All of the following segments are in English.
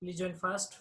Please join fast.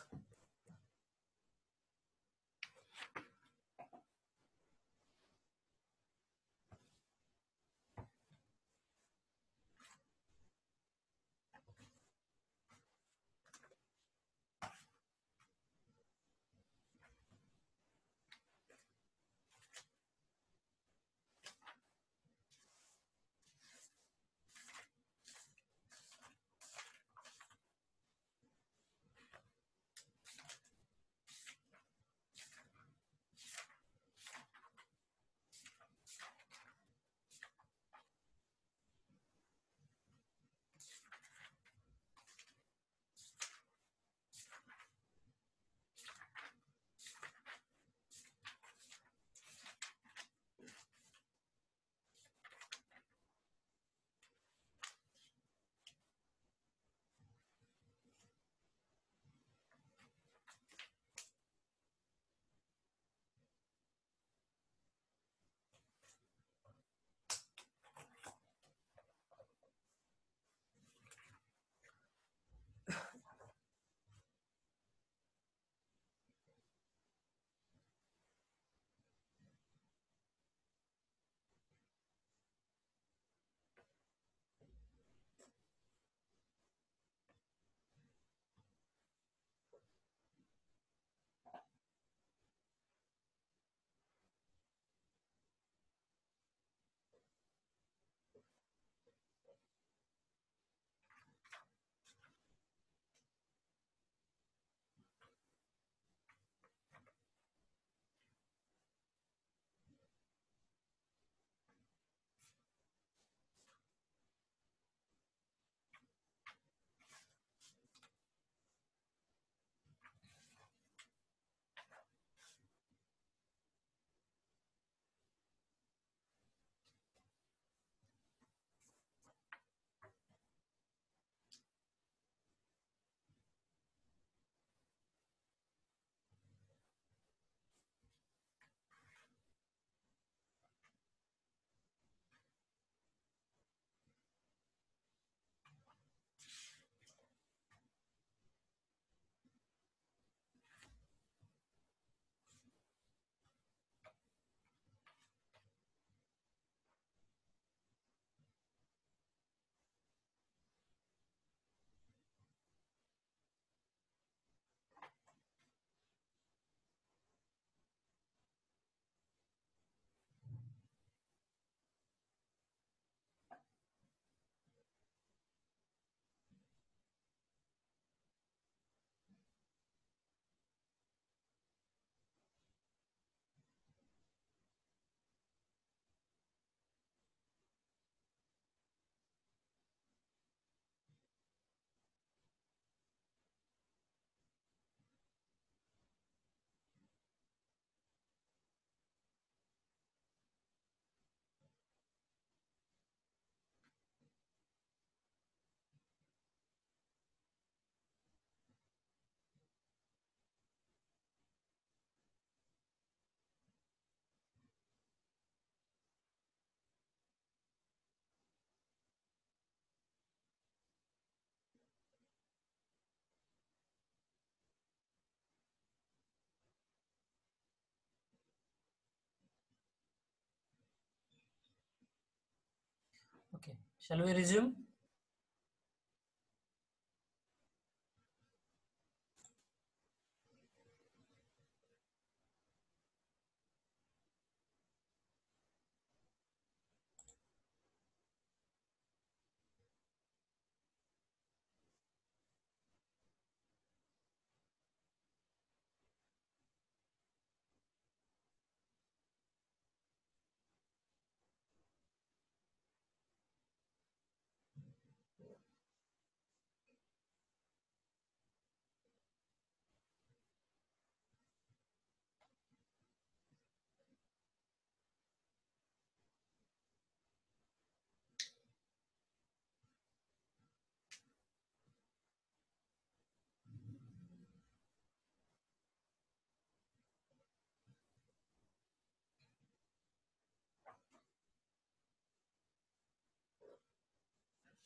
Okay, shall we resume?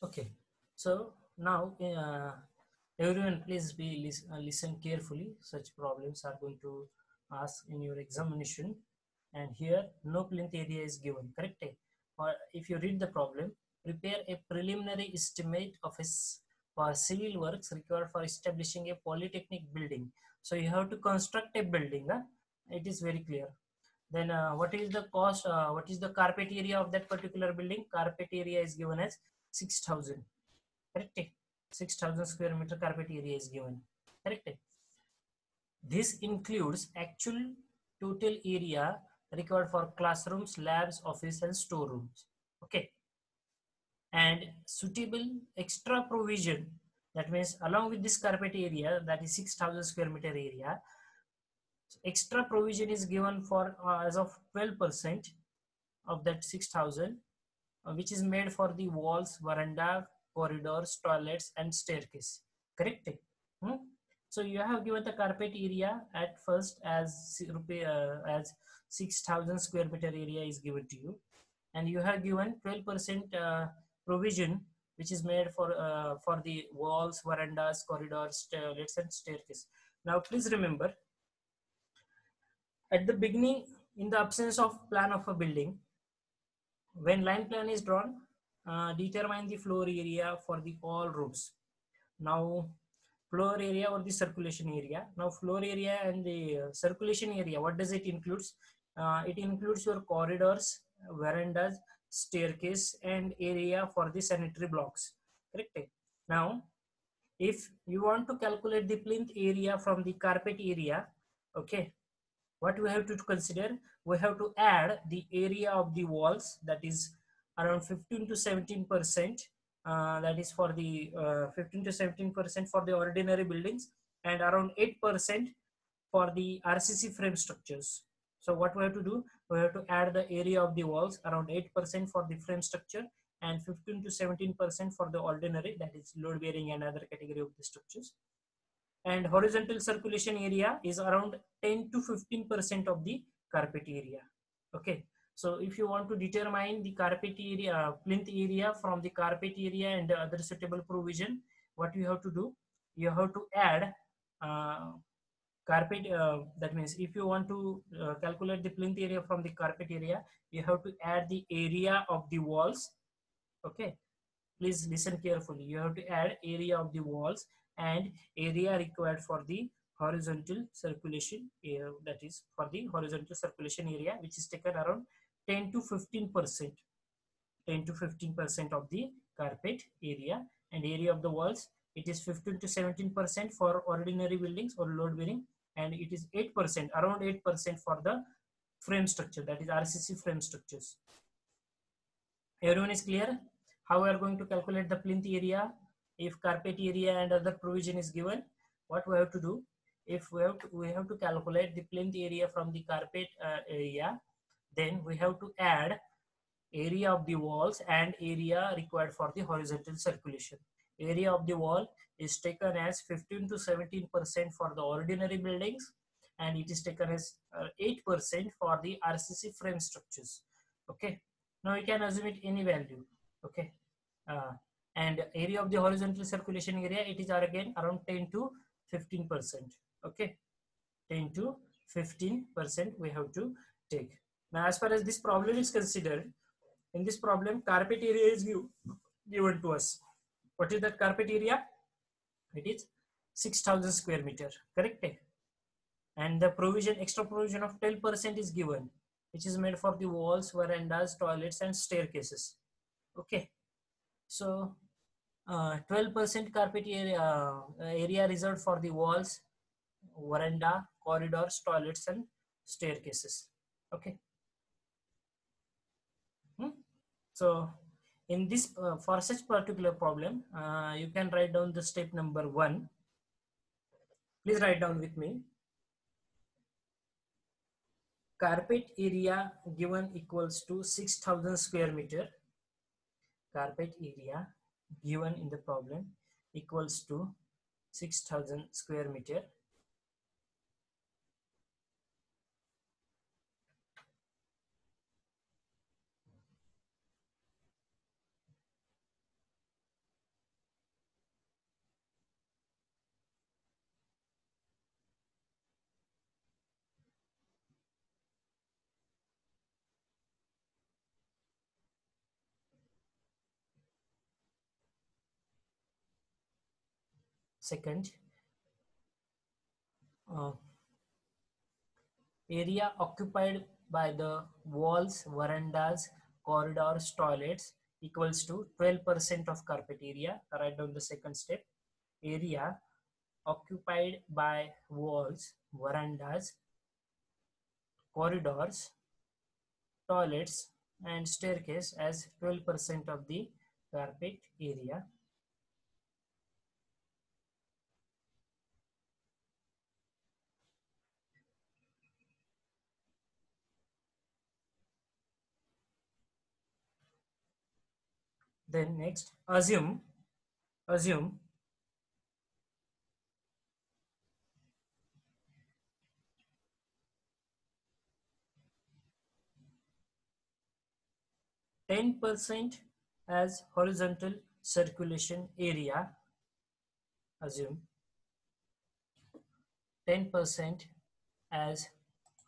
Okay, so now Everyone, please listen carefully. Such problems are going to ask in your examination. And here, no plinth area is given. Correct? Or if you read the problem, prepare a preliminary estimate of for civil works required for establishing a polytechnic building. So you have to construct a building. Huh? It is very clear. Then what is the cost? What is the carpet area of that particular building? Carpet area is given as 6,000. Correct? 6,000 square meter carpet area is given. Correct? This includes actual total area required for classrooms, labs, office, and storerooms. Okay. And suitable extra provision, that means along with this carpet area, that is 6,000 square meter area, extra provision is given for as of 12% of that 6,000, which is made for the walls, veranda, corridors, toilets, and staircase. Correct? Hmm? So you have given the carpet area at first as 6,000 square meter area is given to you, and you have given 12% provision, which is made for the walls, verandas, corridors, toilets, and staircase. Now, please remember, at the beginning, in the absence of plan of a building, when line plan is drawn, determine the floor area for the all rooms. Now, floor area or the circulation area. Now, floor area and the circulation area, what does it includes? It includes your corridors, verandas, staircase, and area for the sanitary blocks. Correct? Now, if you want to calculate the plinth area from the carpet area, okay, what we have to consider, we have to add the area of the walls, that is around 15 to 17%, that is for the 15 to 17% for the ordinary buildings, and around 8% for the RCC frame structures. So what we have to do, we have to add the area of the walls, around 8% for the frame structure, and 15 to 17% for the ordinary, that is load bearing and other category of the structures. And horizontal circulation area is around 10 to 15% of the carpet area. Okay, so if you want to determine the carpet area, plinth area from the carpet area and the other suitable provision, what you have to do, you have to add carpet, that means if you want to calculate the plinth area from the carpet area, you have to add the area of the walls. Okay, please listen carefully. You have to add area of the walls and area required for the horizontal circulation area, that is for the horizontal circulation area, which is taken around 10 to 15%. 10 to 15% of the carpet area, and area of the walls, it is 15 to 17% for ordinary buildings or load bearing, and it is 8%, around 8% for the frame structure, that is RCC frame structures. Everyone is clear how we are going to calculate the plinth area if carpet area and other provision is given? What we have to do, if we have to calculate the plinth area from the carpet area, then we have to add area of the walls and area required for the horizontal circulation. Area of the wall is taken as 15 to 17% for the ordinary buildings, and it is taken as 8% for the RCC frame structures. Okay, now you can assume it any value. Okay, and area of the horizontal circulation area, it is again around 10 to 15%. Okay, 10 to 15% we have to take. Now, as far as this problem is considered, in this problem, carpet area is given to us. What is that carpet area? It is 6,000 square meter, correct? And the provision, extra provision of 10% is given, which is made for the walls, verandas, toilets, and staircases. Okay, so 12% carpet area reserved for the walls, veranda, corridors, toilets, and staircases. Okay. So in this, for such particular problem, you can write down the step number 1. Please write down with me. Carpet area given equals to 6,000 square meter. Carpet area given in the problem equals to 6,000 square meter. Second, uh, area occupied by the walls, verandas, corridors, toilets equals to 12% of carpet area. Write down the second step. Area occupied by walls, verandas, corridors, toilets and staircase as 12% of the carpet area. Then next, assume 10% as horizontal circulation area. Assume 10% as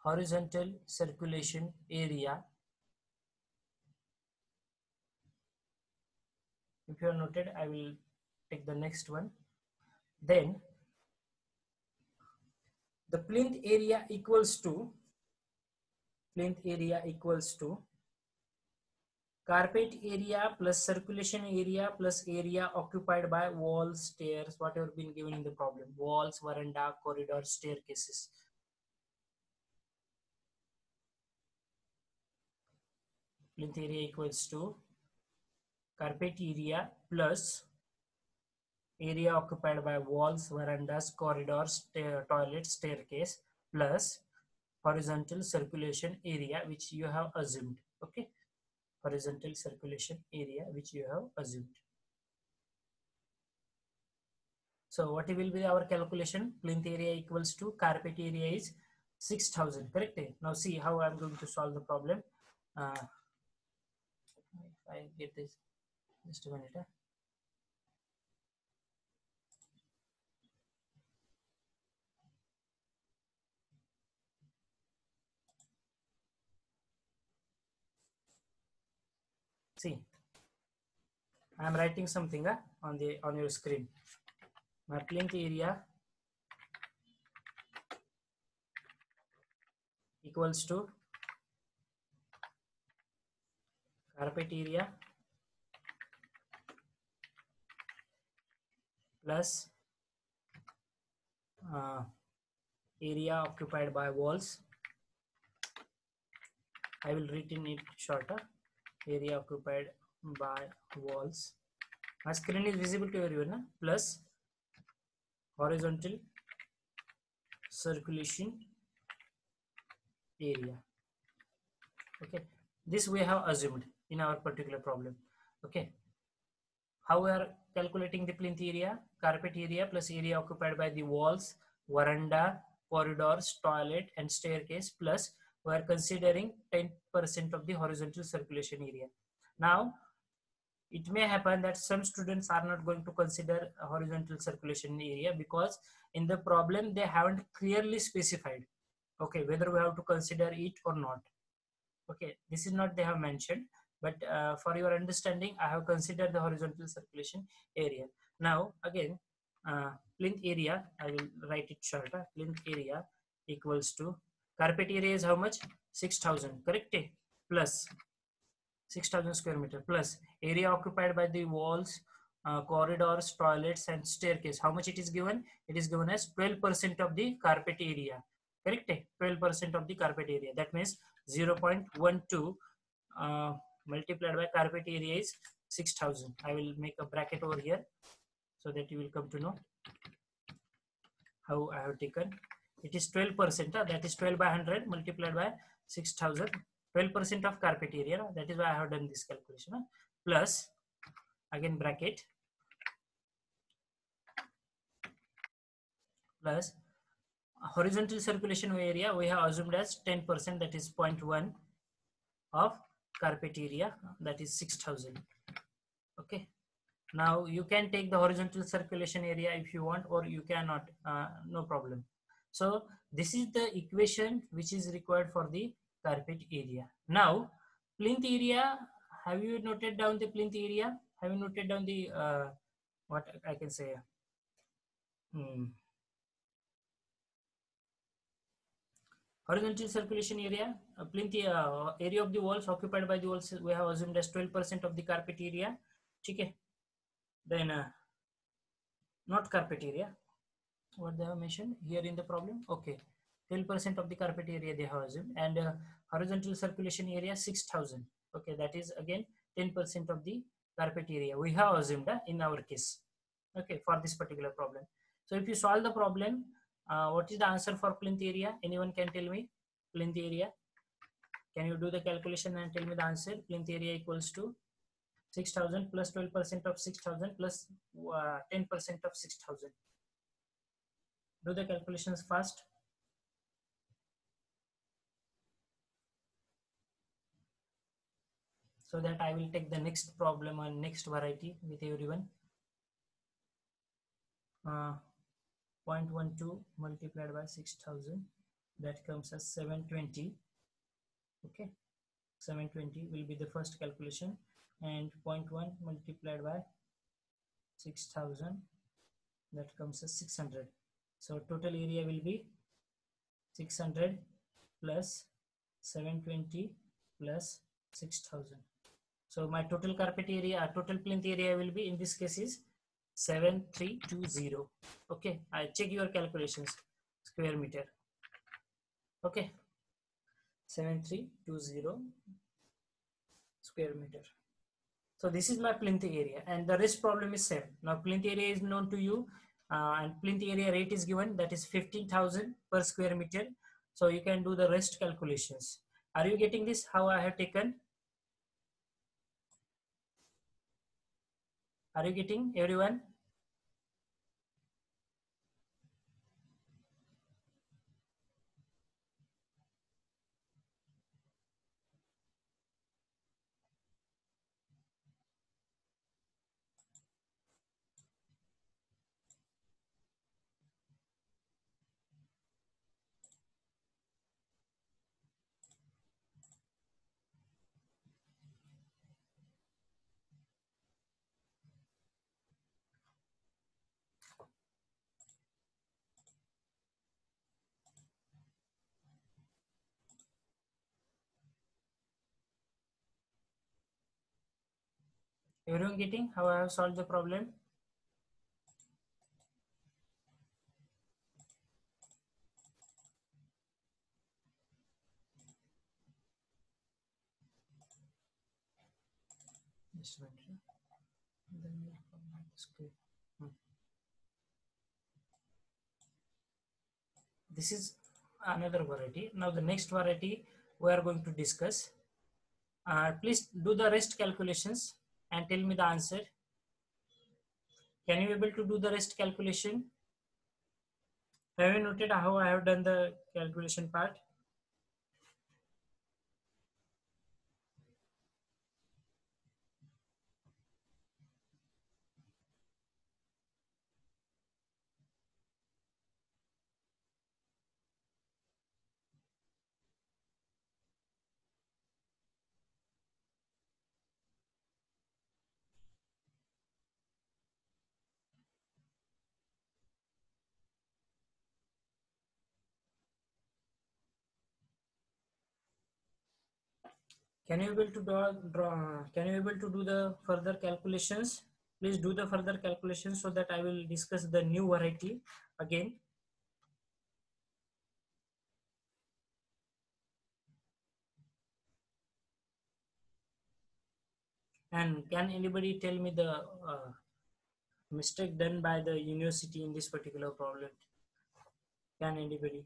horizontal circulation area. If you are noted, I will take the next one. Then the plinth area equals to carpet area plus circulation area plus area occupied by walls, stairs, whatever been given in the problem, walls, veranda, corridor, staircases. Plinth area equals to carpet area plus area occupied by walls, verandas, corridors, toilet, staircase plus horizontal circulation area which you have assumed. Okay, horizontal circulation area which you have assumed. So what will be our calculation? Plinth area equals to carpet area is 6,000, correct? Now see how I'm going to solve the problem. If I get this, just a minute. See, I'm writing something on your screen. My plinth area equals to carpet area plus area occupied by walls. I will written it shorter. Area occupied by walls. My screen is visible to everyone. Plus horizontal circulation area. Okay, this we have assumed in our particular problem. Okay, how we are calculating the plinth area? Carpet area plus area occupied by the walls, veranda, corridors, toilet and staircase plus we are considering 10% of the horizontal circulation area. Now it may happen that some students are not going to consider a horizontal circulation area because in the problem they haven't clearly specified, okay, whether we have to consider it or not. Okay, this is not they have mentioned, but for your understanding I have considered the horizontal circulation area. Now again, plinth area, I will write it shorter. Plinth area equals to carpet area is how much? 6,000, correct? Plus 6,000 square meter plus area occupied by the walls, corridors, toilets and staircase. How much it is given? It is given as 12% of the carpet area, correct? 12% of the carpet area. That means 0.12 multiplied by carpet area is 6,000. I will make a bracket over here so that you will come to know how I have taken. It is 12%, that is 12 by 100 multiplied by 6,000. 12% of carpet area, that is why I have done this calculation, plus again bracket plus horizontal circulation area we have assumed as 10%, that is 0.1 of carpet area, that is 6,000. Okay, now you can take the horizontal circulation area if you want or you cannot, no problem. So this is the equation which is required for the carpet area. Now plinth area, have you noted down the plinth area? Have you noted down the what I can say, Hmm. Horizontal circulation area, plinth area of the walls occupied by the walls, we have assumed as 12% of the carpet area. Okay. Then not carpet area, what they have mentioned here in the problem. Okay, 12% of the carpet area they have assumed, and horizontal circulation area 6,000. Okay, that is again 10% of the carpet area we have assumed in our case. Okay, for this particular problem. So if you solve the problem, what is the answer for plinth area? Anyone can tell me plinth area? Can you do the calculation and tell me the answer? Plinth area equals to 6,000 plus 12% of 6,000 plus 10% of 6,000. Do the calculations fast. So that I will take the next problem and next variety with everyone. 0.12 multiplied by 6,000, that comes as 720. Okay, 720 will be the first calculation, and 0.1 multiplied by 6,000, that comes as 600. So total area will be 600 plus 720 plus 6,000. So my total carpet area, total plinth area will be in this case is 7320. Okay, I check your calculations, square meter. Okay, 7320 square meter. So this is my plinth area, and the rest problem is same. Now plinth area is known to you, and plinth area rate is given, that is 15,000 per square meter. So you can do the rest calculations. Are you getting this? How I have taken? Are you getting, everyone? Everyone getting how I have solved the problem? Just wait. Then we'll come back to square. This is another variety. Now the next variety we are going to discuss. Please do the rest calculations and tell me the answer. Can you able to do the rest calculation? Have you noted how I have done the calculation part? Can you able to can you able to do the further calculations? Please do the further calculations so that I will discuss the new variety again. And can anybody tell me the mistake done by the university in this particular problem? Can anybody?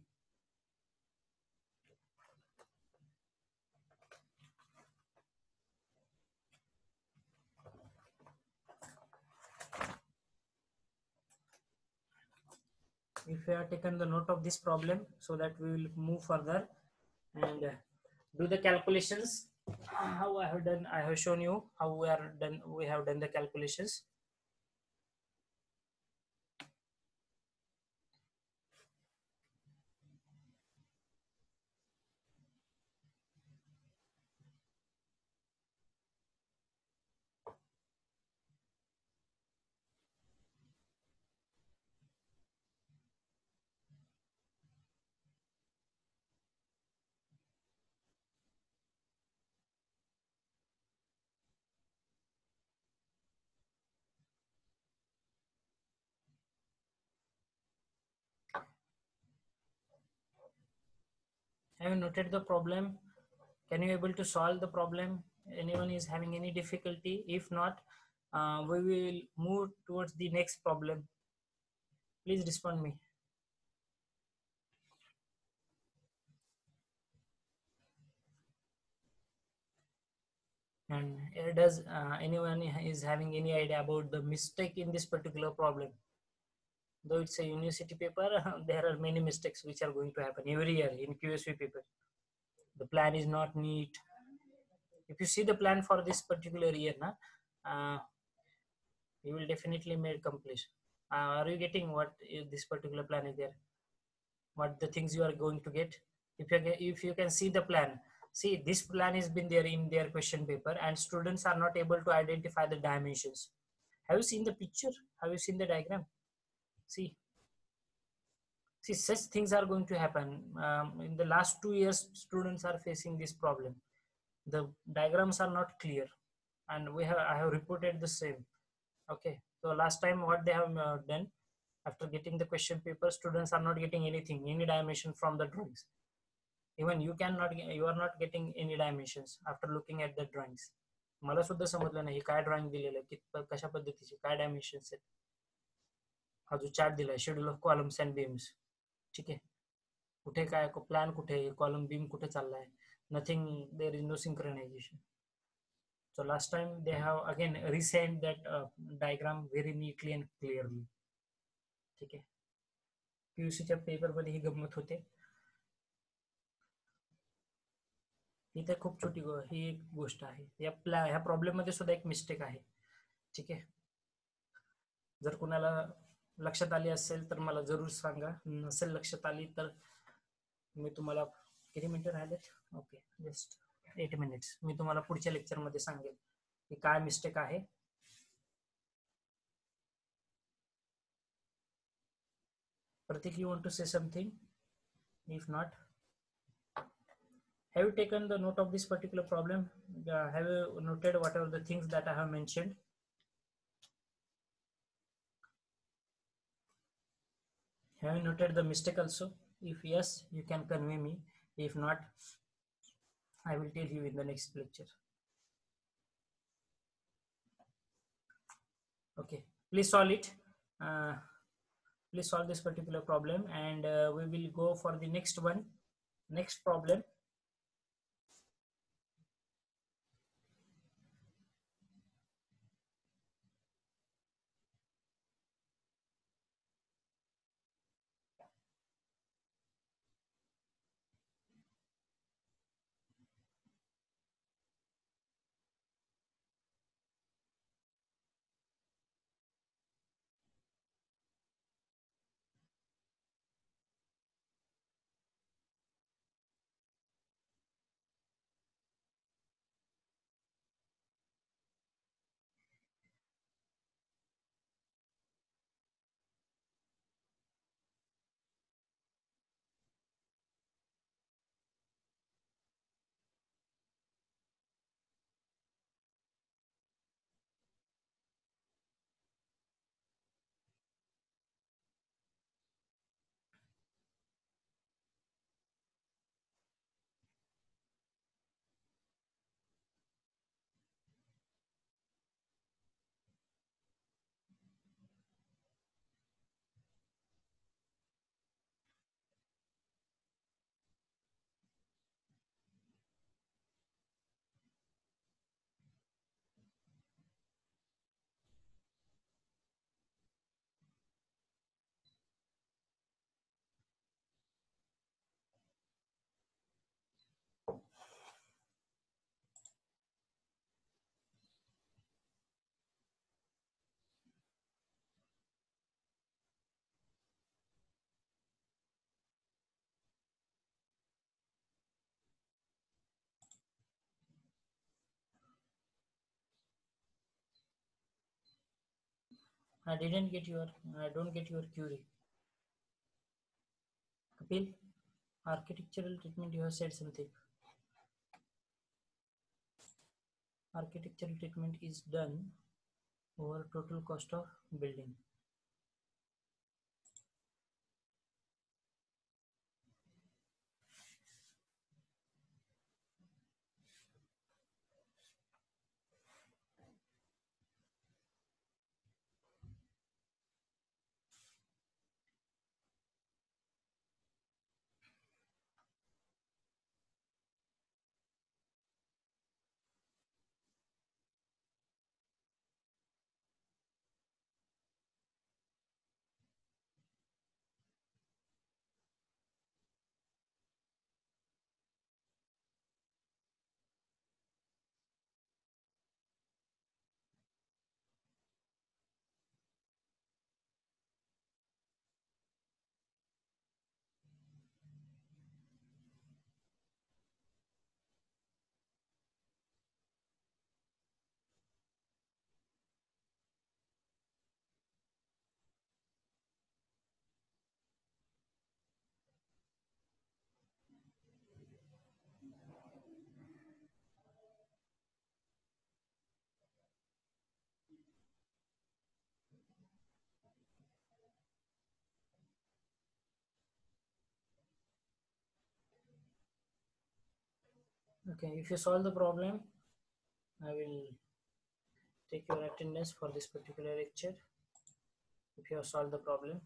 If you have taken the note of this problem, so that we will move further and do the calculations. How I have done, I have shown you how we have done the calculations. Have you noted the problem? Can you able to solve the problem? Anyone is having any difficulty? If not, we will move towards the next problem. Please respond me. And does anyone is having any idea about the mistake in this particular problem? Though it's a university paper, there are many mistakes which are going to happen every year in QSP paper. The plan is not neat. If you see the plan for this particular year, you will definitely make complete. Are you getting what this particular plan is there? What the things you are going to get? If you can see the plan, see this plan has been there in their question paper, and students are not able to identify the dimensions. Have you seen the picture? Have you seen the diagram? See, such things are going to happen. In the last 2 years, students are facing this problem. The diagrams are not clear, and I have reported the same. Okay, so last time what they have done, after getting the question paper, students are not getting anything, any dimension from the drawings. Even you are not getting any dimensions after looking at the drawings. मला सुद्धा समजलं नाही काय drawing दिलेलं आहे, कशा पद्धतीचे काय डायमेन्शन्स आहेत. हा जो चार्ट दिलाय schedule of columns and beams, ठीक आहे, कुठे काय प्लॅन, कुठे कॉलम बीम कुठे चाललाय, nothing, there is no synchronisation. So last time they have again resent that diagram very neatly and clearly. ठीक आहे, पीयूसीच्या पेपरमध्ये ही गंमत होते. इथे खूप छोटी ही एक गोष्ट आहे. ह्या प्रॉब्लेम मध्ये सुद्धा एक मिस्टेक आहे. ठीक आहे, जर कुणाला लक्षात आली असेल तर मला जरूर सांगा. नसेल लक्षात आली तर मी तुम्हाला किती मिनिटं राहिलेत? Okay, just 8 minutes. मी तुम्हाला पुढच्या लेक्चरमध्ये सांगेल की काय मिस्टेक आहे. Pratik, you want to say something? If not, have you taken the note of this particular problem? Have you noted whatever the things that I have mentioned? Have you noted the mistake also? If yes, you can convey me. If not, I will tell you in the next lecture. Okay, please solve it. Please solve this particular problem, and we will go for the next one. Next problem. I don't get your query. Kapil, architectural treatment, you have said something. Architectural treatment is done over total cost of building. Okay, if you solve the problem, I will take your attendance for this particular lecture. If you have solved the problem.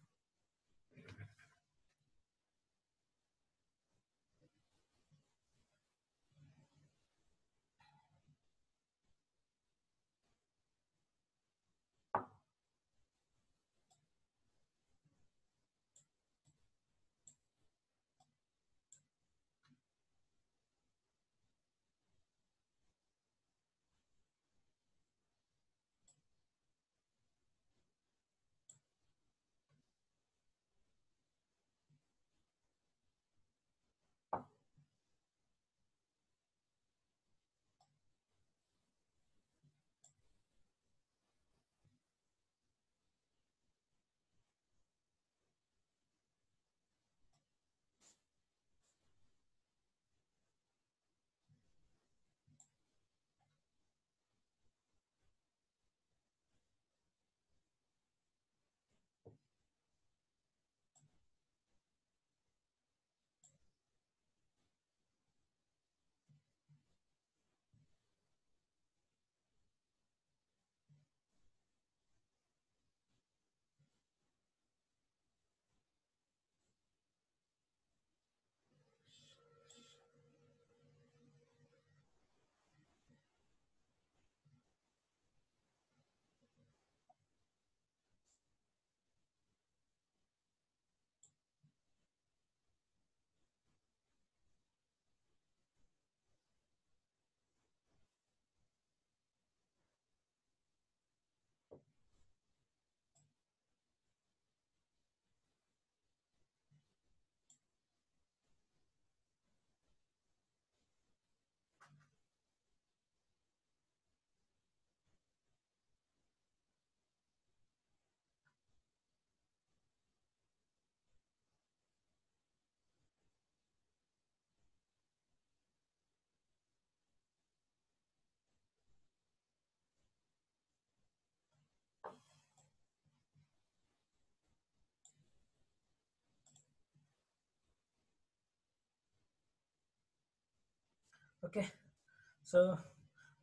Okay, so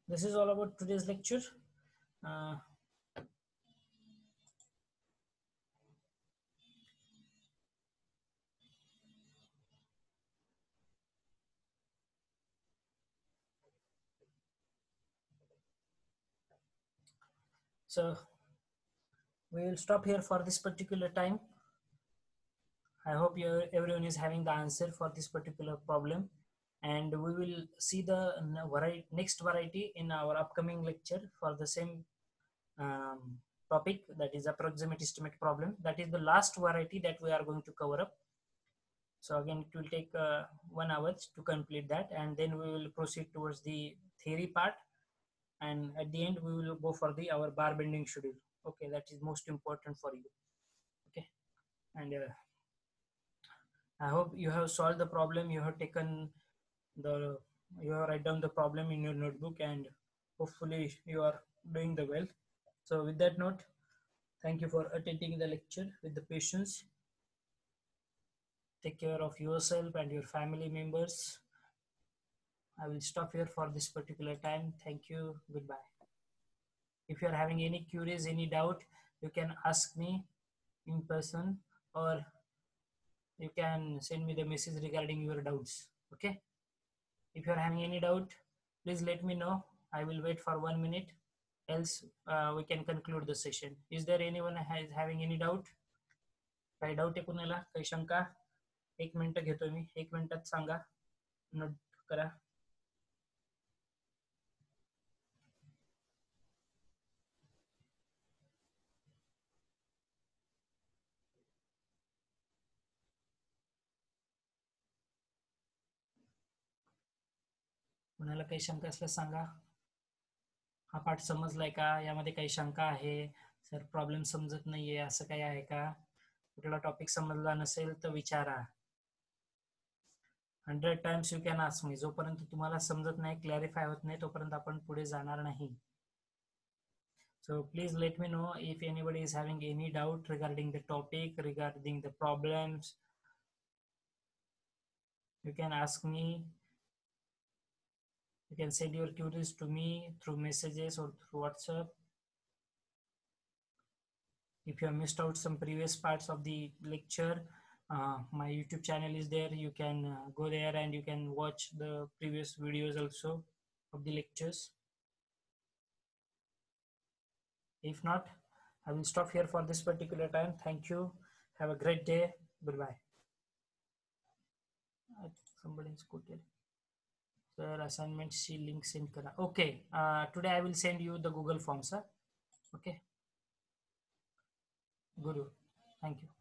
this is all about today's lecture. Uh, so we will stop here for this particular time. I hope everyone is having the answer for this particular problem, and we will see the next variety in our upcoming lecture for the same topic, that is approximate estimate problem. That is the last variety that we are going to cover up. So again, it will take 1 hour to complete that, and then we will proceed towards the theory part, and at the end we will go for the our bar bending schedule. Okay, that is most important for you. Okay, and I hope you have solved the problem. You have taken the you have write down the problem in your notebook, and hopefully you are doing the well. So with that note, thank you for attending the lecture with the patience. Take care of yourself and your family members. I will stop here for this particular time. Thank you. Goodbye. If you are having any queries, any doubt, you can ask me in person, or you can send me the message regarding your doubts. Okay. If you are having any doubt, please let me know. I will wait for 1 minute. Else we can conclude the session. Is there anyone having any doubt? काही doubt आहे कुणाला, काही शंका? 1 minute घेतो मी, 1 मिनिटात सांगा, note करा. कुणाला काही शंका असल्यास सांगा. हा पाठ समजलाय का? यामध्ये काही शंका आहे? सर प्रॉब्लेम समजत नाहीये, असं काही आहे का? कुठला टॉपिक समजला नसेल तर विचारा. 100 times you can ask me. जोपर्यंत तुम्हाला समजत नाही, क्लॅरिफाय होत नाही, तोपर्यंत आपण पुढे जाणार नाही. So please let me know if anybody is having any doubt regarding the topic, regarding the problems. You can ask me You can send your queries to me through messages or through WhatsApp. If you have missed out some previous parts of the lecture, my YouTube channel is there. You can go there and you can watch the previous videos also of the lectures. If not, I will stop here for this particular time. Thank you. Have a great day. Goodbye. Somebody's quoted. Sir, assignment C link send kara. Okay. Today I will send you the Google Form, sir. Okay. Guru. Thank you.